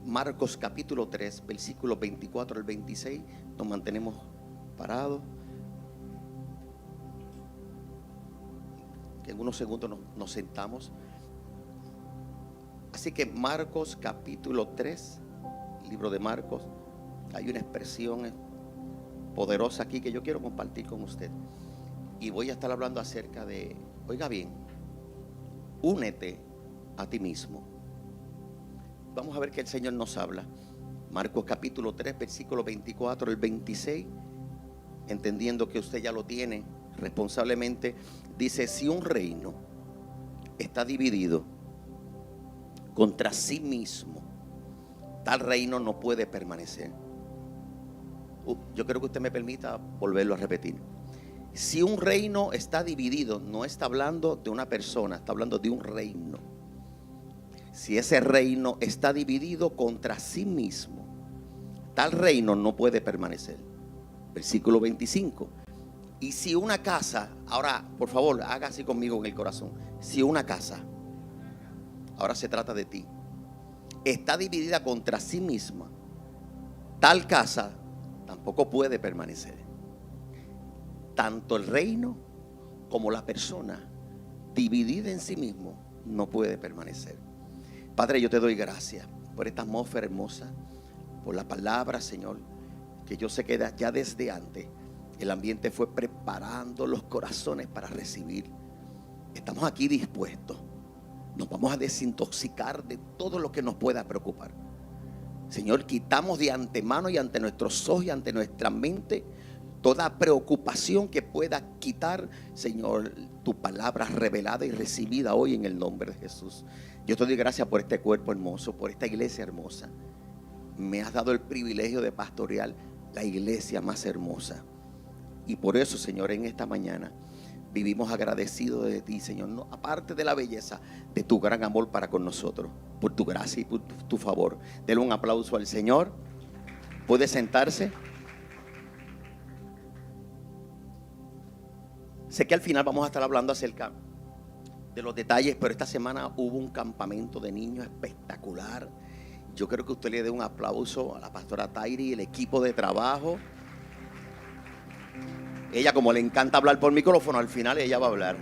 Marcos capítulo 3, versículos 24 al 26. Nos mantenemos parados. En unos segundos nos sentamos. Así que Marcos capítulo 3, libro de Marcos. Hay una expresión poderosa aquí que yo quiero compartir con usted. Y voy a estar hablando acerca de, oiga bien, únete a ti mismo. Vamos a ver que el Señor nos habla. Marcos capítulo 3, versículo 24 al 26. Entendiendo que usted ya lo tiene responsablemente. Dice: si un reino está dividido contra sí mismo, tal reino no puede permanecer. Yo creo que usted me permita volverlo a repetir. Si un reino está dividido, no está hablando de una persona, está hablando de un reino. Si ese reino está dividido contra sí mismo, tal reino no puede permanecer. Versículo 25. Y si una casa, ahora por favor haga así conmigo en el corazón. Si una casa, ahora se trata de ti, está dividida contra sí misma, tal casa tampoco puede permanecer. Tanto el reino como la persona dividida en sí mismo no puede permanecer. Padre, yo te doy gracias por esta atmósfera hermosa, por la palabra, Señor, que yo sé que ya desde antes el ambiente fue preparando los corazones para recibir. Estamos aquí dispuestos. Nos vamos a desintoxicar de todo lo que nos pueda preocupar. Señor, quitamos de antemano y ante nuestros ojos y ante nuestra mente toda preocupación que pueda quitar, Señor, tu palabra revelada y recibida hoy en el nombre de Jesús. Yo te doy gracias por este cuerpo hermoso, por esta iglesia hermosa. Me has dado el privilegio de pastorear la iglesia más hermosa. Y por eso, Señor, en esta mañana vivimos agradecidos de ti, Señor. No, aparte de la belleza de tu gran amor para con nosotros, por tu gracia y por tu favor. Denle un aplauso al Señor. ¿Puede sentarse? Sé que al final vamos a estar hablando acerca de los detalles, pero esta semana hubo un campamento de niños espectacular. Yo creo que usted le dé un aplauso a la pastora Tairi y el equipo de trabajo. Ella, como le encanta hablar por micrófono, al final ella va a hablar.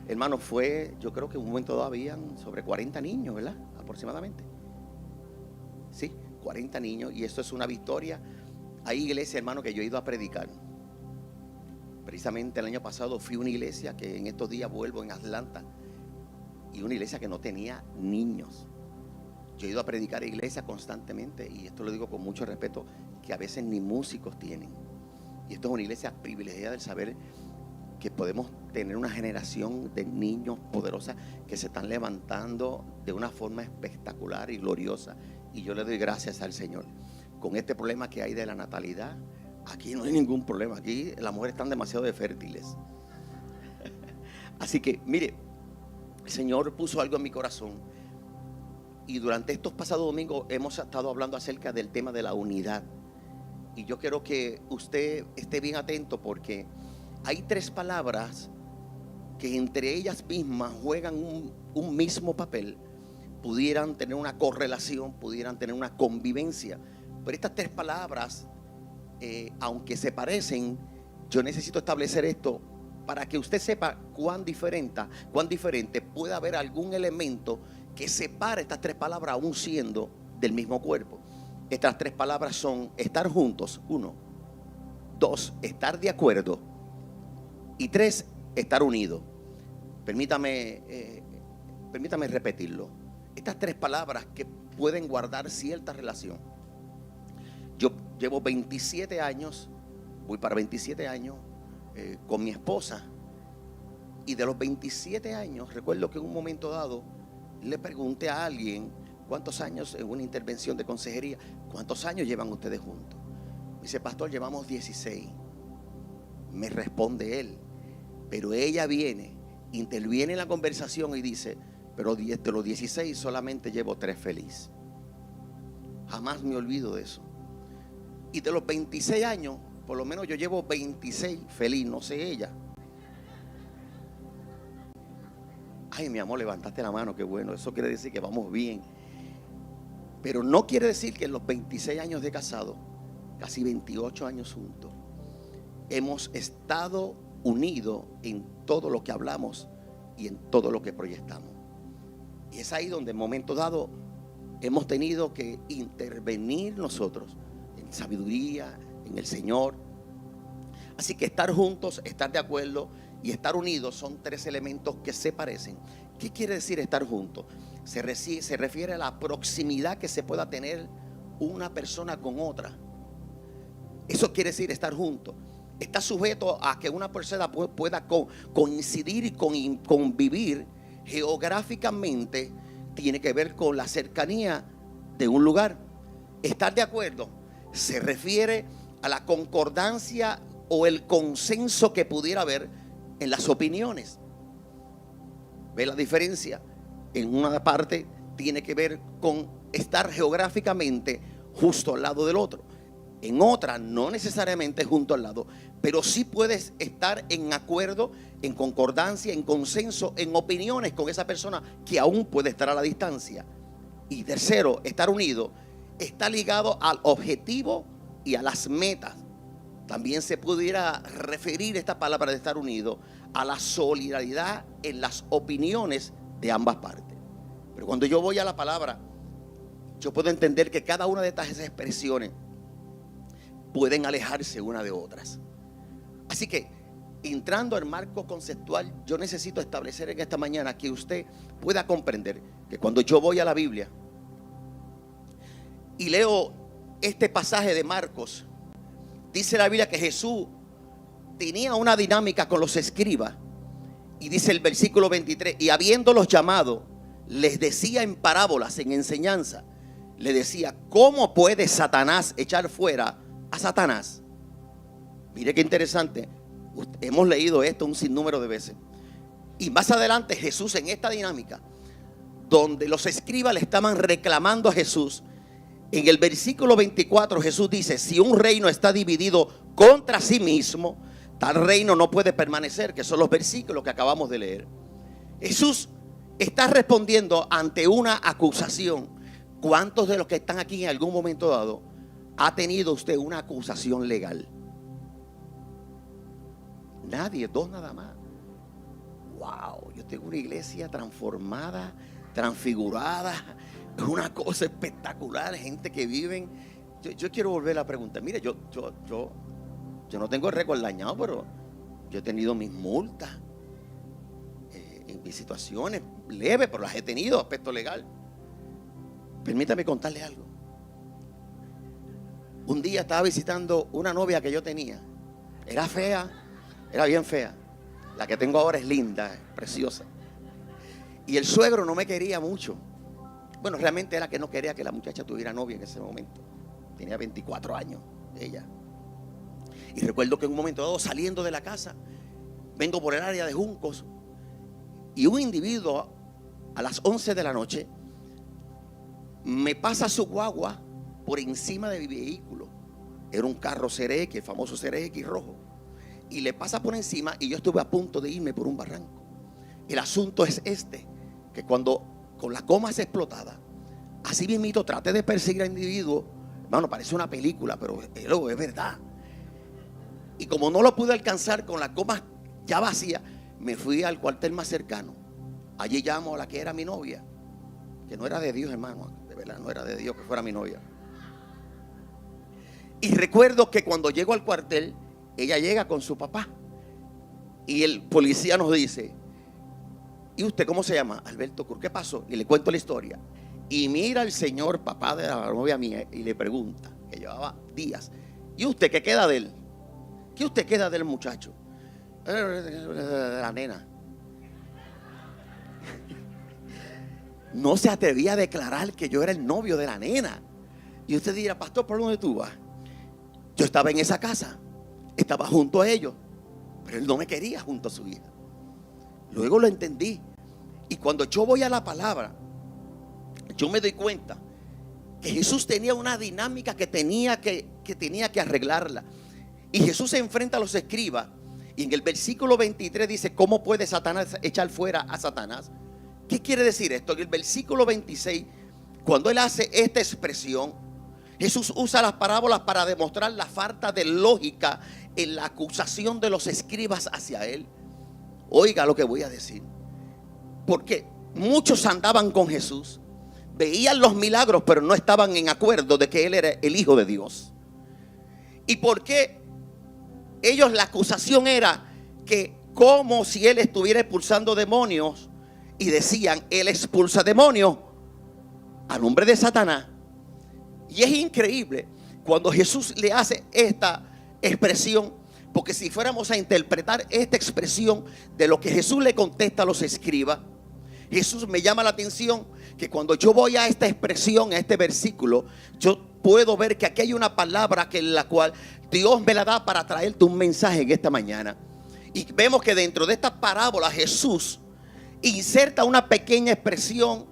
Hermano, yo creo que en un momento dado habían sobre 40 niños, ¿verdad? Aproximadamente. Sí, 40 niños, y esto es una victoria. Hay iglesias, hermano, que yo he ido a predicar. Precisamente el año pasado fui a una iglesia que en estos días vuelvo en Atlanta, y una iglesia que no tenía niños. Yo he ido a predicar a iglesias constantemente, y esto lo digo con mucho respeto, que a veces ni músicos tienen. Y esto es una iglesia privilegiada del saber que podemos tener una generación de niños poderosa que se están levantando de una forma espectacular y gloriosa. Y yo le doy gracias al Señor. Con este problema que hay de la natalidad, aquí no hay ningún problema. Aquí las mujeres están demasiado fértiles. Así que, mire, el Señor puso algo en mi corazón. Y durante estos pasados domingos hemos estado hablando acerca del tema de la unidad. Y yo quiero que usted esté bien atento, porque hay tres palabras que entre ellas mismas juegan un mismo papel. Pudieran tener una correlación, pudieran tener una convivencia. Pero estas tres palabras, aunque se parecen, yo necesito establecer esto para que usted sepa cuán diferente puede haber algún elemento que separe estas tres palabras aún siendo del mismo cuerpo. Estas tres palabras son estar juntos, 1. 2, estar de acuerdo. Y 3, estar unidos. Permítame repetirlo. Estas tres palabras que pueden guardar cierta relación. Yo llevo 27 años, voy para 27 años con mi esposa. Y de los 27 años, recuerdo que en un momento dado le pregunté a alguien: ¿cuántos años, en una intervención de consejería, cuántos años llevan ustedes juntos? Me dice: pastor, llevamos 16. Me responde él. Pero ella interviene en la conversación y dice: pero de los 16 solamente llevo 3 felices. Jamás me olvido de eso. Y de los 26 años, por lo menos yo llevo 26 feliz, no sé ella. Ay, mi amor, levantaste la mano, qué bueno. Eso quiere decir que vamos bien. Pero no quiere decir que en los 26 años de casado, casi 28 años juntos, hemos estado unidos en todo lo que hablamos y en todo lo que proyectamos. Y es ahí donde en momentos dados hemos tenido que intervenir nosotros en sabiduría, en el Señor. Así que estar juntos, estar de acuerdo y estar unidos son tres elementos que se parecen. ¿Qué quiere decir estar juntos? Se refiere a la proximidad que se pueda tener una persona con otra. Eso quiere decir estar juntos. Está sujeto a que una persona pueda coincidir y convivir geográficamente. Tiene que ver con la cercanía de un lugar. Estar de acuerdo se refiere a la concordancia o el consenso que pudiera haber en las opiniones. ¿Ve la diferencia? En una parte tiene que ver con estar geográficamente justo al lado del otro. En otra, no necesariamente junto al lado, pero sí puedes estar en acuerdo, en concordancia, en consenso, en opiniones con esa persona que aún puede estar a la distancia. Y tercero, estar unido está ligado al objetivo y a las metas. También se pudiera referir esta palabra de estar unido a la solidaridad en las opiniones de ambas partes. Pero cuando yo voy a la palabra, yo puedo entender que cada una de estas expresiones pueden alejarse una de otras. Así que, entrando al marco conceptual, yo necesito establecer en esta mañana que usted pueda comprender que cuando yo voy a la Biblia y leo este pasaje de Marcos, dice la Biblia que Jesús tenía una dinámica con los escribas. Y dice el versículo 23, y habiéndolos llamado, les decía en parábolas, en enseñanza, le decía, ¿cómo puede Satanás echar fuera a Satanás? Mire qué interesante. Hemos leído esto un sinnúmero de veces. Y más adelante Jesús, en esta dinámica donde los escribas le estaban reclamando a Jesús, en el versículo 24 Jesús dice, si un reino está dividido contra sí mismo, tal reino no puede permanecer, que son los versículos que acabamos de leer. Jesús está respondiendo ante una acusación. ¿Cuántos de los que están aquí en algún momento dado ha tenido usted una acusación legal? Nadie, dos nada más. Wow, yo tengo una iglesia transformada, transfigurada, es una cosa espectacular, gente que viven. Yo quiero volver a la pregunta. Mire, yo no tengo el récord dañado, pero yo he tenido mis multas, en mis situaciones leves, pero las he tenido, aspecto legal. Permítame contarle algo. Un día estaba visitando una novia que yo tenía. Era fea, era bien fea. La que tengo ahora es linda, es preciosa. Y el suegro no me quería mucho. Bueno, realmente era que no quería que la muchacha tuviera novia en ese momento. Tenía 24 años, ella. Y recuerdo que en un momento dado, saliendo de la casa, vengo por el área de Juncos y un individuo a las 11 de la noche me pasa su guagua por encima de mi vehículo. Era un carro CRX, el famoso CRX rojo, y le pasa por encima y yo estuve a punto de irme por un barranco. El asunto es este, que cuando con las gomas explotadas, así mismito traté de perseguir al individuo. Hermano, parece una película, pero es verdad. Y como no lo pude alcanzar con las gomas ya vacías, me fui al cuartel más cercano. Allí llamo a la que era mi novia, que no era de Dios, hermano, de verdad, no era de Dios que fuera mi novia. Y recuerdo que cuando llego al cuartel, ella llega con su papá. Y el policía nos dice, ¿y usted cómo se llama? Alberto Cruz. ¿Qué pasó? Y le cuento la historia. Y mira al señor papá de la novia mía y le pregunta, que llevaba días, ¿y usted qué queda de él? ¿Qué usted queda del muchacho? De la nena. No se atrevía a declarar que yo era el novio de la nena. Y usted dirá, pastor, ¿por dónde tú vas? Yo estaba en esa casa, estaba junto a ellos, pero él no me quería junto a su hija. Luego lo entendí. Y cuando yo voy a la palabra, yo me doy cuenta que Jesús tenía una dinámica que tenía que arreglarla. Y Jesús se enfrenta a los escribas. Y en el versículo 23 dice, ¿cómo puede Satanás echar fuera a Satanás? ¿Qué quiere decir esto? En el versículo 26 Cuando él hace esta expresión, Jesús usa las parábolas para demostrar la falta de lógica en la acusación de los escribas hacia él. Oiga lo que voy a decir. Porque muchos andaban con Jesús, veían los milagros, pero no estaban en acuerdo de que él era el Hijo de Dios. ¿Y por qué? Ellos, la acusación era que como si él estuviera expulsando demonios, y decían, él expulsa demonios a nombre de Satanás. Y es increíble cuando Jesús le hace esta expresión, porque si fuéramos a interpretar esta expresión de lo que Jesús le contesta a los escribas, Jesús, me llama la atención que cuando yo voy a esta expresión, a este versículo, yo puedo ver que aquí hay una palabra que en la cual Dios me la da para traerte un mensaje en esta mañana. Y vemos que dentro de esta parábola Jesús inserta una pequeña expresión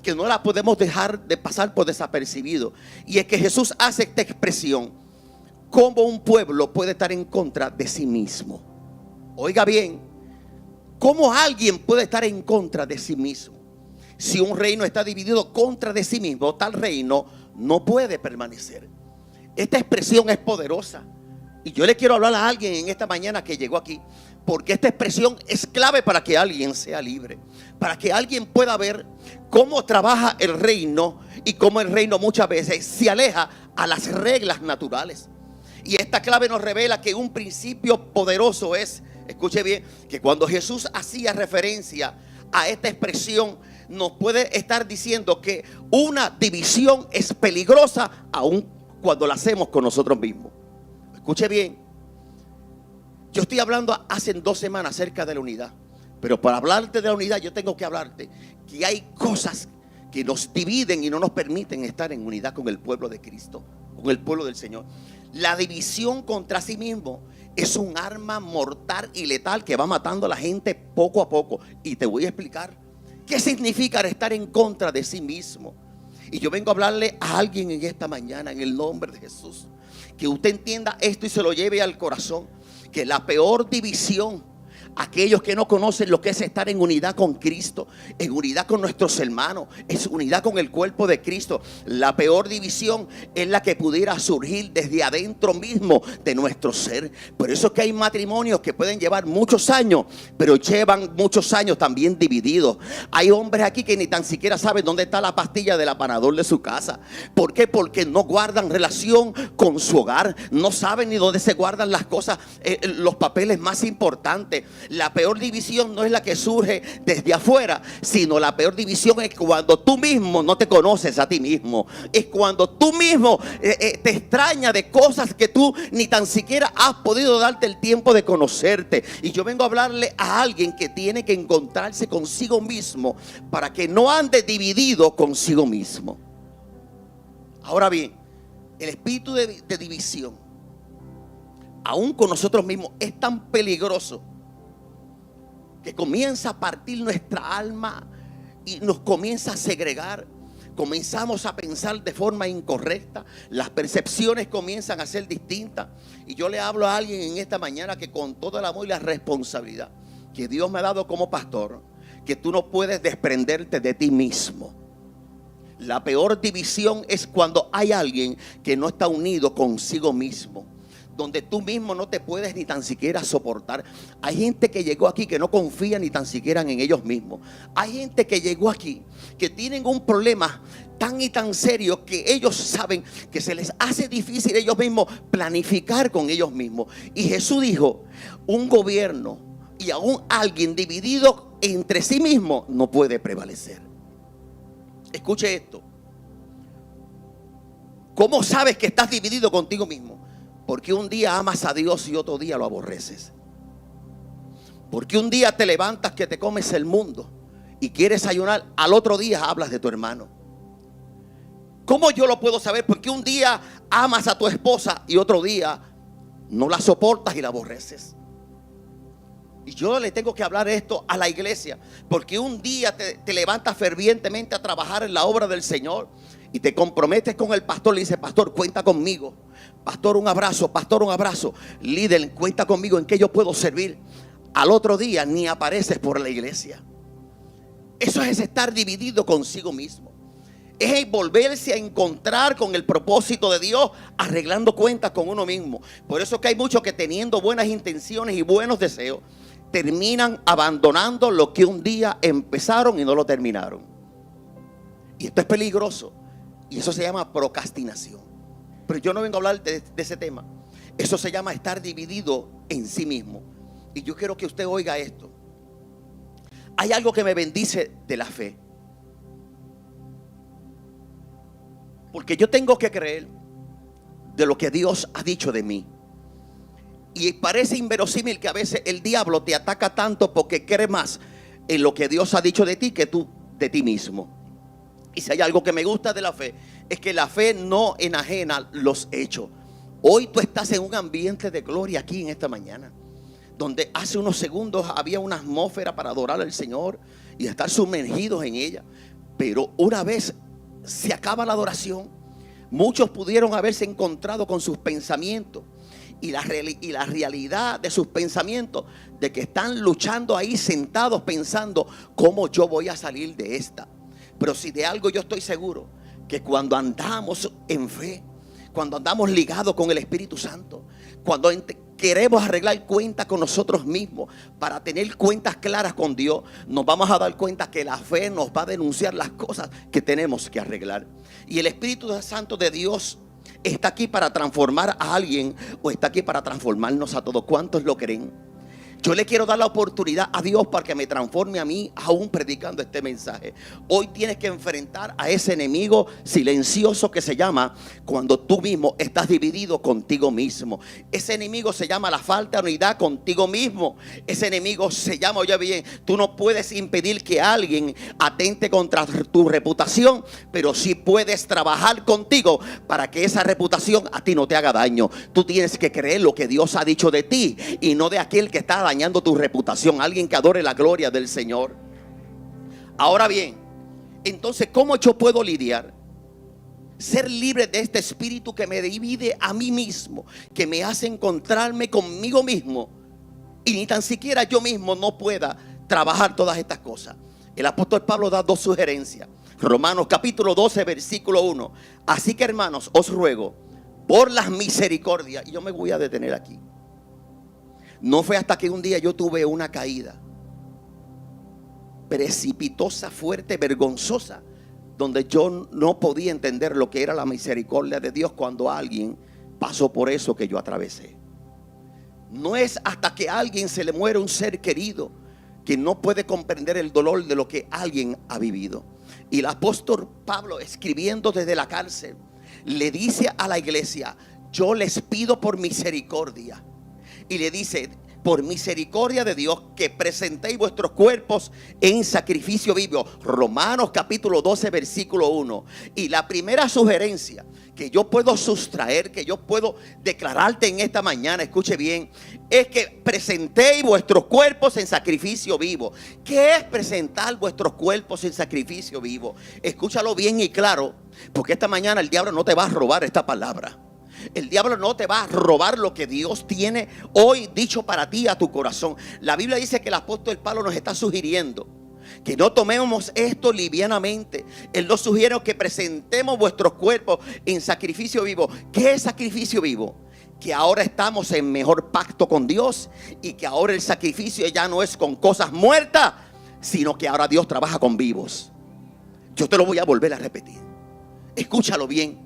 que no la podemos dejar de pasar por desapercibido. Y es que Jesús hace esta expresión: cómo un pueblo puede estar en contra de sí mismo. Oiga bien, cómo alguien puede estar en contra de sí mismo. Si un reino está dividido contra de sí mismo, tal reino no puede permanecer. Esta expresión es poderosa. Y yo le quiero hablar a alguien en esta mañana que llegó aquí, porque esta expresión es clave para que alguien sea libre, para que alguien pueda ver cómo trabaja el reino y cómo el reino muchas veces se aleja a las reglas naturales. Y esta clave nos revela que un principio poderoso es, escuche bien, que cuando Jesús hacía referencia a esta expresión, nos puede estar diciendo que una división es peligrosa aun cuando la hacemos con nosotros mismos. Escuche bien, yo estoy hablando hace 2 semanas acerca de la unidad, pero para hablarte de la unidad yo tengo que hablarte que hay cosas que nos dividen y no nos permiten estar en unidad con el pueblo de Cristo, con el pueblo del Señor. La división contra sí mismo es un arma mortal y letal que va matando a la gente poco a poco. Y te voy a explicar qué significa estar en contra de sí mismo. Y yo vengo a hablarle a alguien en esta mañana en el nombre de Jesús, que usted entienda esto y se lo lleve al corazón, que la peor división, aquellos que no conocen lo que es estar en unidad con Cristo, en unidad con nuestros hermanos, es unidad con el cuerpo de Cristo. La peor división es la que pudiera surgir desde adentro mismo de nuestro ser. Por eso es que hay matrimonios que pueden llevar muchos años, pero llevan muchos años también divididos. Hay hombres aquí que ni tan siquiera saben dónde está la pastilla del apanador de su casa. ¿Por qué? Porque no guardan relación con su hogar, no saben ni dónde se guardan las cosas, los papeles más importantes. La peor división no es la que surge desde afuera, sino la peor división es cuando tú mismo no te conoces a ti mismo. Es cuando tú mismo te extrañas de cosas que tú ni tan siquiera has podido darte el tiempo de conocerte. Y yo vengo a hablarle a alguien que tiene que encontrarse consigo mismo para que no ande dividido consigo mismo. Ahora bien, el espíritu de división, aún con nosotros mismos, es tan peligroso que comienza a partir nuestra alma y nos comienza a segregar. Comenzamos a pensar de forma incorrecta, las percepciones comienzan a ser distintas. Y yo le hablo a alguien en esta mañana que con todo el amor y la responsabilidad que Dios me ha dado como pastor, que tú no puedes desprenderte de ti mismo. La peor división es cuando hay alguien que no está unido consigo mismo, donde tú mismo no te puedes ni tan siquiera soportar. Hay gente que llegó aquí que no confía ni tan siquiera en ellos mismos. Hay gente que llegó aquí que tienen un problema tan y tan serio que ellos saben que se les hace difícil ellos mismos planificar con ellos mismos. Y Jesús dijo, un gobierno y aún alguien dividido entre sí mismo no puede prevalecer. Escuche esto. ¿Cómo sabes que estás dividido contigo mismo? Porque un día amas a Dios y otro día lo aborreces. Porque un día te levantas que te comes el mundo y quieres ayunar, al otro día hablas de tu hermano. ¿Cómo yo lo puedo saber? Porque un día amas a tu esposa y otro día no la soportas y la aborreces. Y yo le tengo que hablar esto a la iglesia, porque un día te levantas fervientemente a trabajar en la obra del Señor y te comprometes con el pastor. Le dices, pastor, cuenta conmigo. Pastor, un abrazo. Pastor, un abrazo. Líder, cuenta conmigo, en qué yo puedo servir. Al otro día ni apareces por la iglesia. Eso es estar dividido consigo mismo. es volverse a encontrar con el propósito de Dios, arreglando cuentas con uno mismo. Por eso es que hay muchos que, teniendo buenas intenciones y buenos deseos, terminan abandonando lo que un día empezaron y no lo terminaron. Y esto es peligroso, y eso se llama procrastinación. Pero yo no vengo a hablar de ese tema. Eso se llama estar dividido en sí mismo. Y yo quiero que usted oiga esto. Hay algo que me bendice de la fe, porque yo tengo que creer de lo que Dios ha dicho de mí. Y parece inverosímil que a veces el diablo te ataca tanto porque cree más en lo que Dios ha dicho de ti que tú de ti mismo. Y si hay algo que me gusta de la fe, es que la fe no enajena los hechos. Hoy tú estás en un ambiente de gloria aquí en esta mañana, donde hace unos segundos había una atmósfera para adorar al Señor y estar sumergidos en ella. Pero una vez se acaba la adoración, muchos pudieron haberse encontrado con sus pensamientos y la realidad de sus pensamientos, de que están luchando ahí sentados pensando cómo yo voy a salir de esta. Pero si de algo yo estoy seguro, que cuando andamos en fe, cuando andamos ligados con el Espíritu Santo, cuando queremos arreglar cuentas con nosotros mismos para tener cuentas claras con Dios, nos vamos a dar cuenta que la fe nos va a denunciar las cosas que tenemos que arreglar. Y el Espíritu Santo de Dios está aquí para transformar a alguien, o está aquí para transformarnos a todos. ¿Cuántos lo creen? Yo le quiero dar la oportunidad a Dios para que me transforme a mí, aún predicando este mensaje. Hoy tienes que enfrentar a ese enemigo silencioso que se llama cuando tú mismo estás dividido contigo mismo. Ese enemigo se llama la falta de unidad contigo mismo. Ese enemigo se llama, oye bien, tú no puedes impedir que alguien atente contra tu reputación, pero sí puedes trabajar contigo para que esa reputación a ti no te haga daño. Tú tienes que creer lo que Dios ha dicho de ti y no de aquel que está dañando tu reputación, alguien que adore la gloria del Señor. Ahora bien, entonces, ¿cómo yo puedo lidiar? Ser libre de este espíritu que me divide a mí mismo, que me hace encontrarme conmigo mismo, y ni tan siquiera yo mismo no pueda trabajar todas estas cosas. El apóstol Pablo da dos sugerencias. Romanos capítulo 12 versículo 1. Así que, hermanos, os ruego por las misericordias, y yo me voy a detener aquí. No fue hasta que un día yo tuve una caída precipitosa, fuerte, vergonzosa, donde yo no podía entender lo que era la misericordia de Dios cuando alguien pasó por eso que yo atravesé. No es hasta que a alguien se le muere un ser querido que no puede comprender el dolor de lo que alguien ha vivido. Y el apóstol Pablo, escribiendo desde la cárcel, le dice a la iglesia: yo les pido por misericordia. Y le dice: por misericordia de Dios, que presentéis vuestros cuerpos en sacrificio vivo. Romanos capítulo 12 versículo 1. Y la primera sugerencia que yo puedo sustraer, que yo puedo declararte en esta mañana, escuche bien, es que presentéis vuestros cuerpos en sacrificio vivo. ¿Qué es presentar vuestros cuerpos en sacrificio vivo? Escúchalo bien y claro, porque esta mañana el diablo no te va a robar esta palabra. El diablo no te va a robar lo que Dios tiene hoy dicho para ti, a tu corazón. La Biblia dice que el apóstol Pablo nos está sugiriendo que no tomemos esto livianamente. Él nos sugiere que presentemos vuestros cuerpos en sacrificio vivo. ¿Qué es sacrificio vivo? Que ahora estamos en mejor pacto con Dios, y que ahora el sacrificio ya no es con cosas muertas, sino que ahora Dios trabaja con vivos. Yo te lo voy a volver a repetir. Escúchalo bien.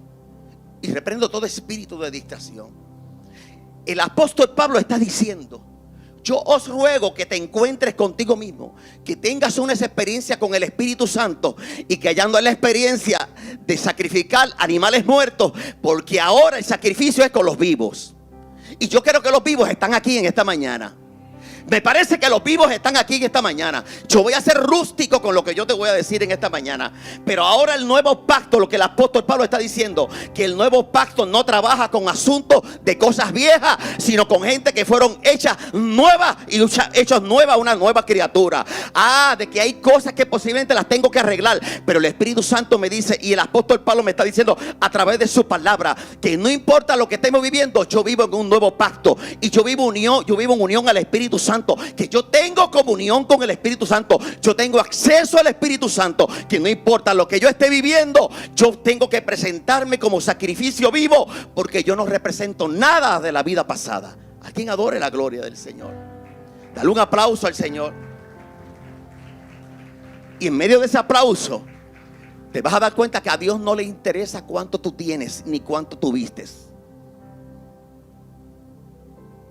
Y reprendo todo espíritu de distracción. El apóstol Pablo está diciendo: yo os ruego que te encuentres contigo mismo, que tengas una experiencia con el Espíritu Santo, y que hallando la experiencia de sacrificar animales muertos, porque ahora el sacrificio es con los vivos. Y yo creo que los vivos están aquí en esta mañana. Me parece que los vivos están aquí en esta mañana. Yo voy a ser rústico con lo que yo te voy a decir en esta mañana. Pero ahora el nuevo pacto, lo que el apóstol Pablo está diciendo, que el nuevo pacto no trabaja con asuntos de cosas viejas, sino con gente que fueron hechas nuevas y hechas nuevas, una nueva criatura. De que hay cosas que posiblemente las tengo que arreglar, pero el Espíritu Santo me dice, y el apóstol Pablo me está diciendo a través de su palabra, que no importa lo que estemos viviendo, yo vivo en un nuevo pacto, y yo vivo en unión al Espíritu Santo Santo, que yo tengo comunión con el Espíritu Santo, yo tengo acceso al Espíritu Santo, que no importa lo que yo esté viviendo, yo tengo que presentarme como sacrificio vivo, porque yo no represento nada de la vida pasada. ¿A quien adore la gloria del Señor? Dale un aplauso al Señor. Y en medio de ese aplauso te vas a dar cuenta que a Dios no le interesa cuánto tú tienes ni cuánto tú vistes.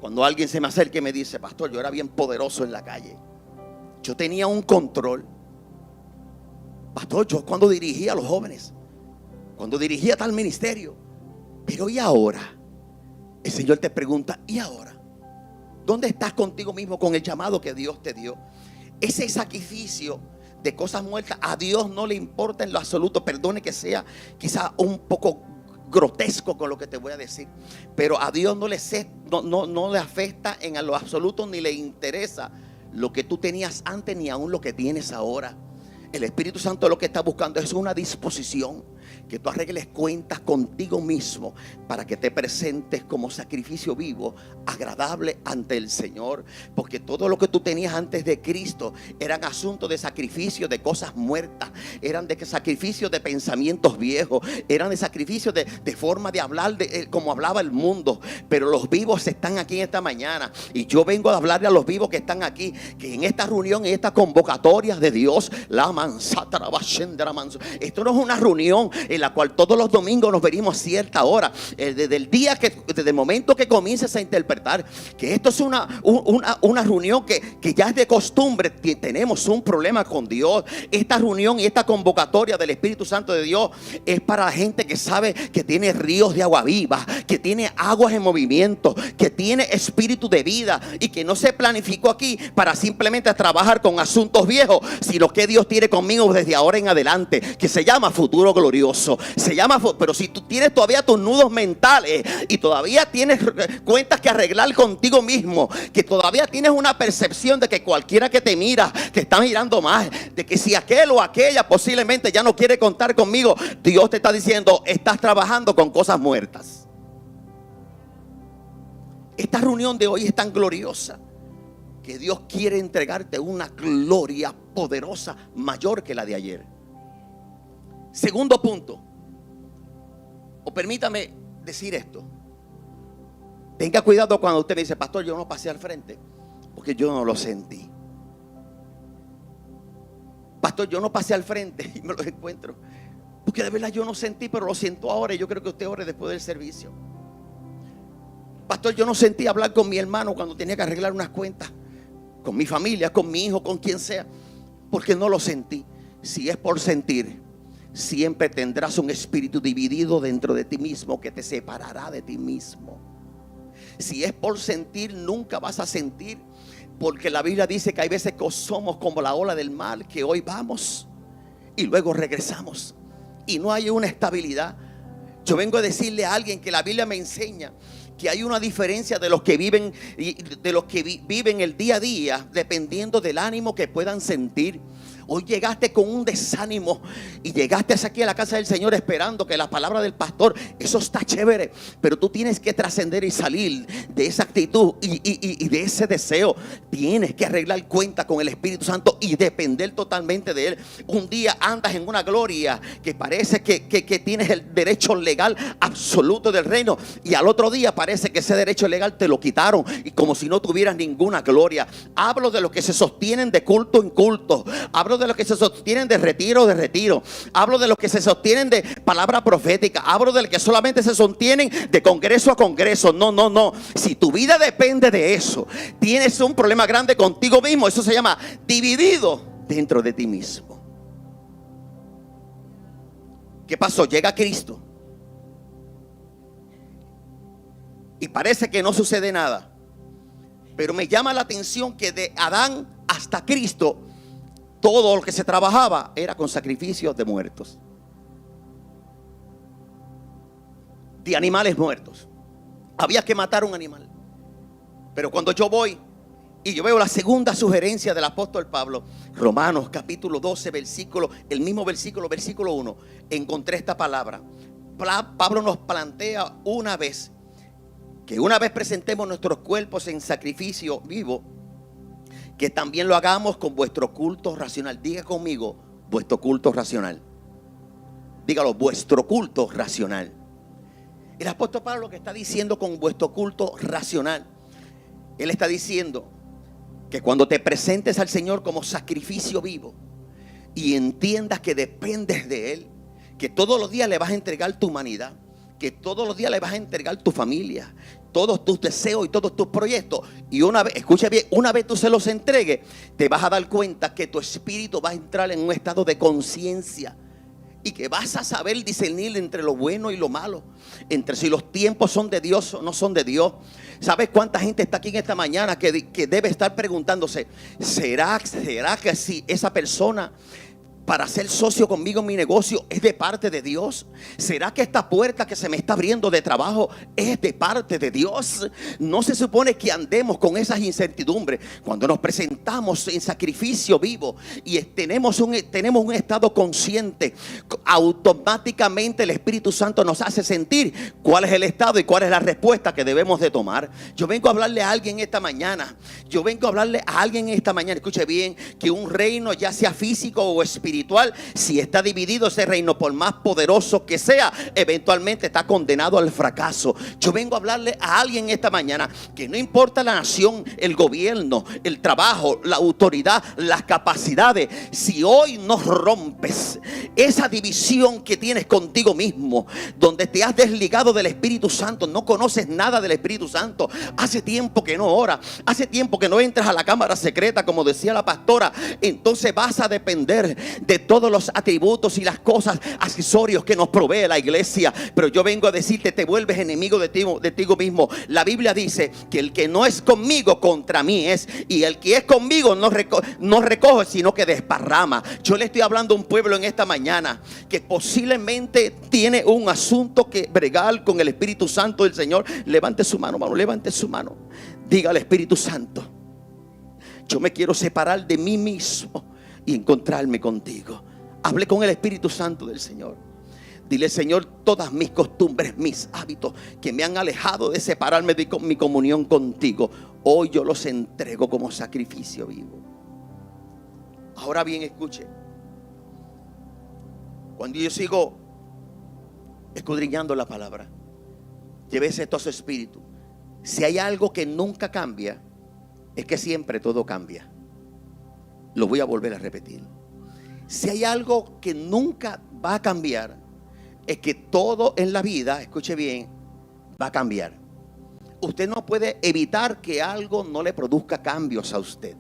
Cuando alguien se me acerca y me dice: pastor, yo era bien poderoso en la calle, yo tenía un control. Pastor, yo cuando dirigía a los jóvenes, cuando dirigía tal ministerio. Pero ¿y ahora? El Señor te pregunta: ¿y ahora? ¿Dónde estás contigo mismo con el llamado que Dios te dio? Ese sacrificio de cosas muertas a Dios no le importa en lo absoluto. Perdone que sea quizá un poco grotesco con lo que te voy a decir, pero a Dios no le afecta en lo absoluto, ni le interesa lo que tú tenías antes, ni aún lo que tienes ahora. El Espíritu Santo lo que está buscando es una disposición, que tú arregles cuentas contigo mismo para que te presentes como sacrificio vivo, agradable ante el Señor. Porque todo lo que tú tenías antes de Cristo eran asuntos de sacrificio de cosas muertas, eran de sacrificio de pensamientos viejos, eran de sacrificio de forma de hablar como hablaba el mundo. Pero los vivos están aquí en esta mañana, y yo vengo a hablarle a los vivos que están aquí, que en esta reunión, en esta convocatoria de Dios, esto no es una reunión en la cual todos los domingos nos venimos a cierta hora. Desde el momento que comiences a interpretar que esto es una reunión que ya es de costumbre, tenemos un problema con Dios. Esta reunión y esta convocatoria del Espíritu Santo de Dios es para la gente que sabe que tiene ríos de agua viva, que tiene aguas en movimiento, que tiene espíritu de vida, y que no se planificó aquí para simplemente trabajar con asuntos viejos, sino que Dios tiene conmigo desde ahora en adelante, que se llama futuro glorioso. Pero si tú tienes todavía tus nudos mentales y todavía tienes cuentas que arreglar contigo mismo, que todavía tienes una percepción de que cualquiera que te mira te está mirando mal, de que si aquel o aquella posiblemente ya no quiere contar conmigo, Dios te está diciendo: estás trabajando con cosas muertas. Esta reunión de hoy es tan gloriosa que Dios quiere entregarte una gloria poderosa mayor que la de ayer. Segundo punto, o permítame decir esto: tenga cuidado cuando usted me dice: pastor, yo no pasé al frente porque yo no lo sentí. Pastor, yo no pasé al frente y me lo encuentro porque de verdad yo no sentí, pero lo siento ahora, y yo creo que usted ore después del servicio. Pastor, yo no sentí hablar con mi hermano cuando tenía que arreglar unas cuentas, con mi familia, con mi hijo, con quien sea, porque no lo sentí. Si es por sentir, siempre tendrás un espíritu dividido dentro de ti mismo que te separará de ti mismo. Si es por sentir, nunca vas a sentir, porque la Biblia dice que hay veces que somos como la ola del mar, que hoy vamos y luego regresamos, y no hay una estabilidad. Yo vengo a decirle a alguien que la Biblia me enseña que hay una diferencia de los que viven viven el día a día, dependiendo del ánimo que puedan sentir. Hoy llegaste con un desánimo y llegaste aquí a la casa del Señor esperando que la palabra del pastor, eso está chévere, pero tú tienes que trascender y salir de esa actitud y de ese deseo. Tienes que arreglar cuenta con el Espíritu Santo y depender totalmente de Él. Un día andas en una gloria que parece que tienes el derecho legal absoluto del reino, y al otro día parece que ese derecho legal te lo quitaron, y como si no tuvieras ninguna gloria. Hablo de los que se sostienen de culto en culto. Hablo de los que se sostienen de retiro. Hablo de los que se sostienen de palabra profética. Hablo de los que solamente se sostienen de congreso a congreso. No. Si tu vida depende de eso, tienes un problema grande contigo mismo. Eso se llama dividido dentro de ti mismo. ¿Qué pasó? Llega Cristo y parece que no sucede nada, pero me llama la atención que de Adán hasta Cristo, todo lo que se trabajaba era con sacrificios de muertos, de animales muertos. Había que matar un animal. Pero cuando yo voy y yo veo la segunda sugerencia del apóstol Pablo, Romanos capítulo 12, el mismo versículo 1, encontré esta palabra. Pablo nos plantea una vez presentemos nuestros cuerpos en sacrificio vivo, que también lo hagamos con vuestro culto racional. Diga conmigo, vuestro culto racional. Dígalo, vuestro culto racional. El apóstol Pablo lo que está diciendo con vuestro culto racional, él está diciendo que cuando te presentes al Señor como sacrificio vivo y entiendas que dependes de Él, que todos los días le vas a entregar tu humanidad, que todos los días le vas a entregar tu familia, todos tus deseos y todos tus proyectos, y una vez, escucha bien, una vez tú se los entregues, te vas a dar cuenta que tu espíritu va a entrar en un estado de conciencia y que vas a saber discernir entre lo bueno y lo malo, entre si los tiempos son de Dios o no son de Dios. ¿Sabes cuánta gente está aquí en esta mañana que debe estar preguntándose, ¿será que si esa persona para ser socio conmigo en mi negocio es de parte de Dios? ¿Será que esta puerta que se me está abriendo de trabajo es de parte de Dios? No se supone que andemos con esas incertidumbres. Cuando nos presentamos en sacrificio vivo y tenemos un estado consciente, automáticamente el Espíritu Santo nos hace sentir cuál es el estado y cuál es la respuesta que debemos de tomar. Yo vengo a hablarle a alguien esta mañana. Escuche bien, que un reino, ya sea físico o espiritual, si está dividido ese reino, por más poderoso que sea, eventualmente está condenado al fracaso. Yo vengo a hablarle a alguien esta mañana que no importa la nación, el gobierno, el trabajo, la autoridad, las capacidades, si hoy no rompes esa división que tienes contigo mismo, donde te has desligado del Espíritu Santo, no conoces nada del Espíritu Santo, hace tiempo que no oras, hace tiempo que no entras a la cámara secreta, como decía la pastora, entonces vas a depender de todos los atributos y las cosas accesorios que nos provee la iglesia. Pero yo vengo a decirte, te vuelves enemigo de ti mismo. La Biblia dice que el que no es conmigo, contra mí es, y el que es conmigo no recoge, sino que desparrama. Yo le estoy hablando a un pueblo en esta mañana que posiblemente tiene un asunto que bregar con el Espíritu Santo del Señor. Levante su mano, hermano, levante su mano. Diga al Espíritu Santo, yo me quiero separar de mí mismo y encontrarme contigo. Hable con el Espíritu Santo del Señor. Dile, Señor, todas mis costumbres, mis hábitos que me han alejado de separarme de mi comunión contigo, hoy yo los entrego como sacrificio vivo. Ahora bien, escuche. Cuando yo sigo escudriñando la palabra, llévese esto a su espíritu. Si hay algo que nunca cambia, es que siempre todo cambia. Lo voy a volver a repetir. Si hay algo que nunca va a cambiar, es que todo en la vida, escuche bien, va a cambiar. Usted no puede evitar que algo no le produzca cambios a usted.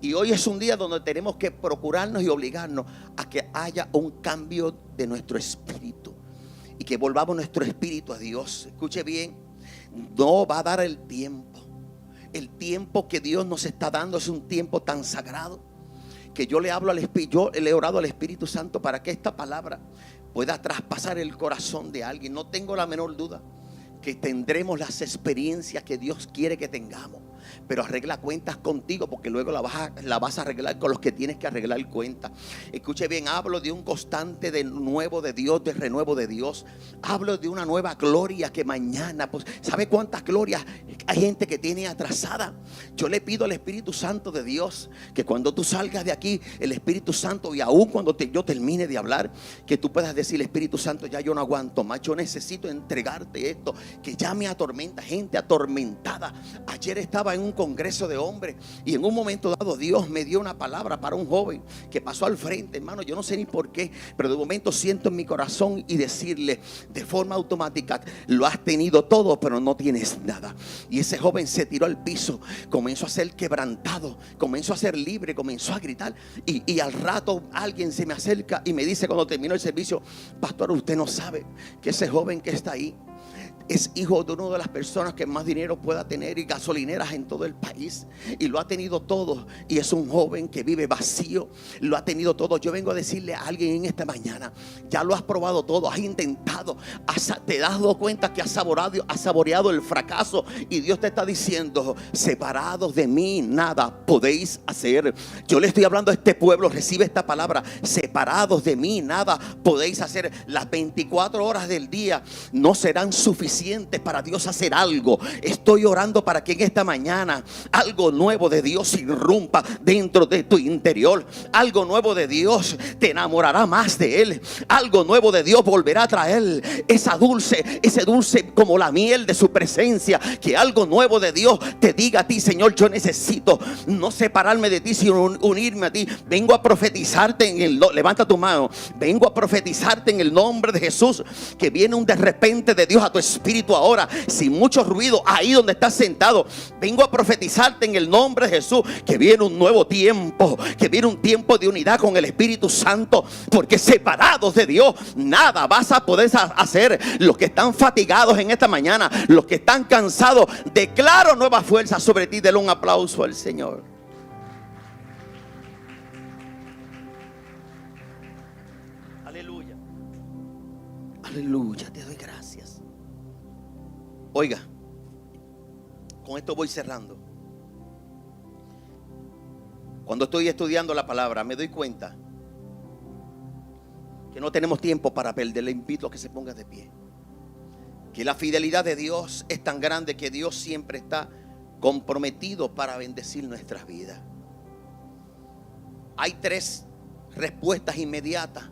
Y hoy es un día donde tenemos que procurarnos y obligarnos a que haya un cambio de nuestro espíritu y que volvamos nuestro espíritu a Dios. Escuche bien, no va a dar el tiempo. El tiempo que Dios nos está dando es un tiempo tan sagrado que yo le hablo al Espíritu, yo le he orado al Espíritu Santo para que esta palabra pueda traspasar el corazón de alguien. No tengo la menor duda que tendremos las experiencias que Dios quiere que tengamos, pero arregla cuentas contigo, porque luego la vas a arreglar con los que tienes que arreglar cuentas. Escuche bien, hablo de un constante de nuevo de Dios, de renuevo de Dios. Hablo de una nueva gloria que mañana, pues, ¿sabe cuántas glorias hay gente que tiene atrasada? Yo le pido al Espíritu Santo de Dios que cuando tú salgas de aquí, el Espíritu Santo, y aún cuando yo termine de hablar, que tú puedas decir, Espíritu Santo, ya yo no aguanto más, yo necesito entregarte esto que ya me atormenta. Gente atormentada. Ayer estaba en un congreso de hombres y en un momento dado Dios me dio una palabra para un joven que pasó al frente, hermano. Yo no sé ni por qué, pero de momento siento en mi corazón y decirle de forma automática, lo has tenido todo pero no tienes nada. Y ese joven se tiró al piso, comenzó a ser quebrantado, comenzó a ser libre, comenzó a gritar y al rato alguien se me acerca y me dice cuando terminó el servicio, pastor, usted no sabe que ese joven que está ahí es hijo de una de las personas que más dinero pueda tener y gasolineras en todo el país, y lo ha tenido todo, y es un joven que vive vacío, lo ha tenido todo. Yo vengo a decirle a alguien en esta mañana, ya lo has probado todo, has intentado, te has dado cuenta que has saboreado el fracaso, y Dios te está diciendo, separados de mí nada podéis hacer. Yo le estoy hablando a este pueblo, recibe esta palabra, separados de mí nada podéis hacer. Las 24 horas del día no serán suficientes impacientes para Dios hacer algo. Estoy orando para que en esta mañana algo nuevo de Dios irrumpa dentro de tu interior. Algo nuevo de Dios te enamorará más de Él. Algo nuevo de Dios volverá a traer ese dulce como la miel de su presencia. Que algo nuevo de Dios te diga a ti: Señor, yo necesito no separarme de ti, sino unirme a ti. Vengo a profetizarte levanta tu mano. Vengo a profetizarte en el nombre de Jesús que viene un de repente de Dios a tu espíritu ahora, sin mucho ruido, ahí donde estás sentado. Vengo a profetizarte en el nombre de Jesús que viene un nuevo tiempo, que viene un tiempo de unidad con el Espíritu Santo, porque separados de Dios nada vas a poder hacer. Los que están fatigados en esta mañana, los que están cansados, declaro nueva fuerza sobre ti. Dale un aplauso al Señor. Aleluya. Aleluya, te doy gracias. Oiga, con esto voy cerrando. Cuando estoy estudiando la palabra, me doy cuenta que no tenemos tiempo para perder. Le invito a que se ponga de pie. Que la fidelidad de Dios es tan grande que Dios siempre está comprometido para bendecir nuestras vidas. Hay 3 respuestas inmediatas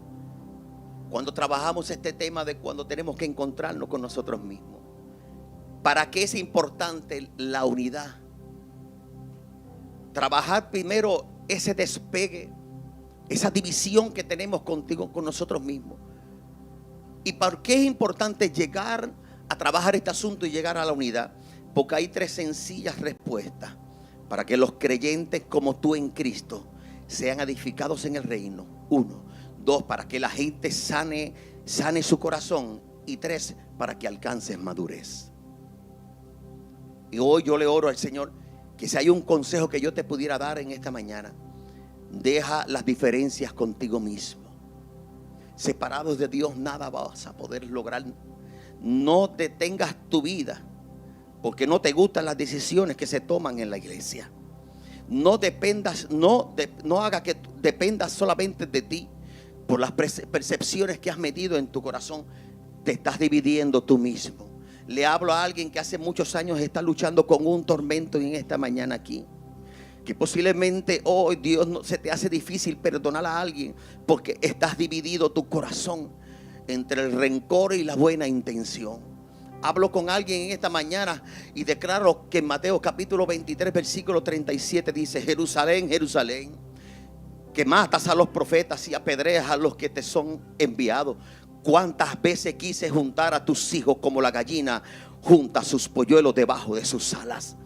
cuando trabajamos este tema de cuando tenemos que encontrarnos con nosotros mismos. ¿Para qué es importante la unidad? Trabajar primero ese despegue, esa división que tenemos contigo, con nosotros mismos. ¿Y por qué es importante llegar a trabajar este asunto y llegar a la unidad? Porque hay 3 sencillas respuestas para que los creyentes como tú en Cristo sean edificados en el reino. 1, 2, para que la gente sane su corazón. Y 3, para que alcances madurez. Y hoy yo le oro al Señor que si hay un consejo que yo te pudiera dar en esta mañana: deja las diferencias contigo mismo. Separados de Dios nada vas a poder lograr. No detengas tu vida porque no te gustan las decisiones que se toman en la iglesia. No haga que dependas solamente de ti por las percepciones que has metido en tu corazón. Te estás dividiendo tú mismo. Le hablo a alguien que hace muchos años está luchando con un tormento en esta mañana aquí. Que posiblemente hoy Dios se te hace difícil perdonar a alguien porque estás dividido tu corazón entre el rencor y la buena intención. Hablo con alguien en esta mañana y declaro que en Mateo capítulo 23 versículo 37 dice: Jerusalén, Jerusalén, que matas a los profetas y apedreas a los que te son enviados. Cuántas veces quise juntar a tus hijos como la gallina junta sus polluelos debajo de sus alas.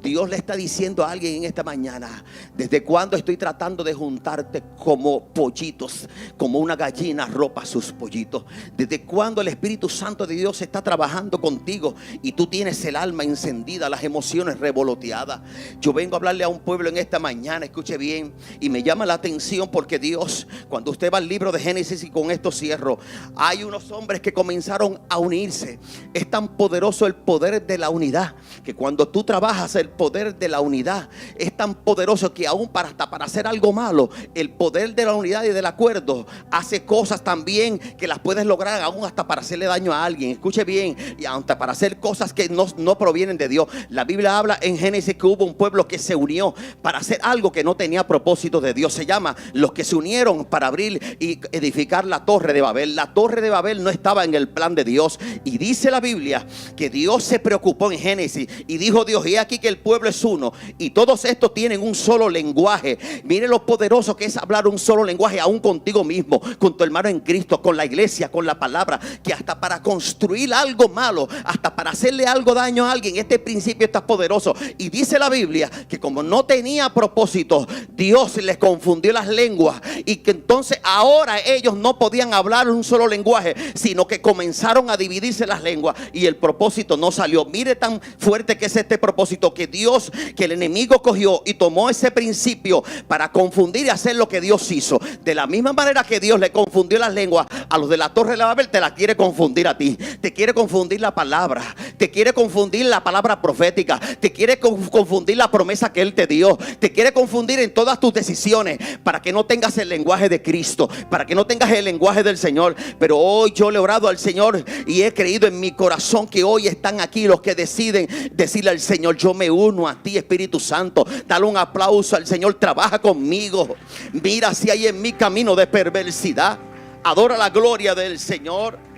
Dios le está diciendo a alguien en esta mañana: ¿desde cuándo estoy tratando de juntarte como pollitos, como una gallina ropa sus pollitos? ¿Desde cuándo el Espíritu Santo de Dios está trabajando contigo y tú tienes el alma encendida, las emociones revoloteadas? Yo vengo a hablarle a un pueblo en esta mañana, escuche bien, y me llama la atención porque Dios, cuando usted va al libro de Génesis, y con esto cierro, hay unos hombres que comenzaron a unirse. Es tan poderoso el poder de la unidad que cuando tú trabajas el poder de la unidad es tan poderoso que aún hasta para hacer algo malo, el poder de la unidad y del acuerdo hace cosas también que las puedes lograr aún hasta para hacerle daño a alguien. Escuche bien, y hasta para hacer cosas que no provienen de Dios. La Biblia habla en Génesis que hubo un pueblo que se unió para hacer algo que no tenía propósito de Dios. Se llama los que se unieron para abrir y edificar la torre de Babel. La torre de Babel no estaba en el plan de Dios, y dice la Biblia que Dios se preocupó en Génesis y dijo Dios: y aquí que el pueblo es uno y todos estos tienen un solo lenguaje. Mire lo poderoso que es hablar un solo lenguaje aún contigo mismo, con tu hermano en Cristo, con la iglesia, con la palabra. Que hasta para construir algo malo, hasta para hacerle algo daño a alguien, este principio está poderoso. Y dice la Biblia que como no tenía propósito, Dios les confundió las lenguas, y que entonces ahora ellos no podían hablar un solo lenguaje, sino que comenzaron a dividirse las lenguas y el propósito no salió. Mire tan fuerte que es este propósito, que Dios, que el enemigo cogió y tomó ese principio para confundir y hacer lo que Dios hizo. De la misma manera que Dios le confundió las lenguas a los de la Torre de Babel, te la quiere confundir a ti. Te quiere confundir la palabra, te quiere confundir la palabra profética, te quiere confundir la promesa que Él te dio, te quiere confundir en todas tus decisiones, para que no tengas el lenguaje de Cristo, para que no tengas el lenguaje del Señor. Pero hoy yo le he orado al Señor y he creído en mi corazón que hoy están aquí los que deciden decirle al Señor: yo me uno a ti, Espíritu Santo. Dale un aplauso al Señor. Trabaja conmigo. Mira si hay en mi camino de perversidad. Adora la gloria del Señor.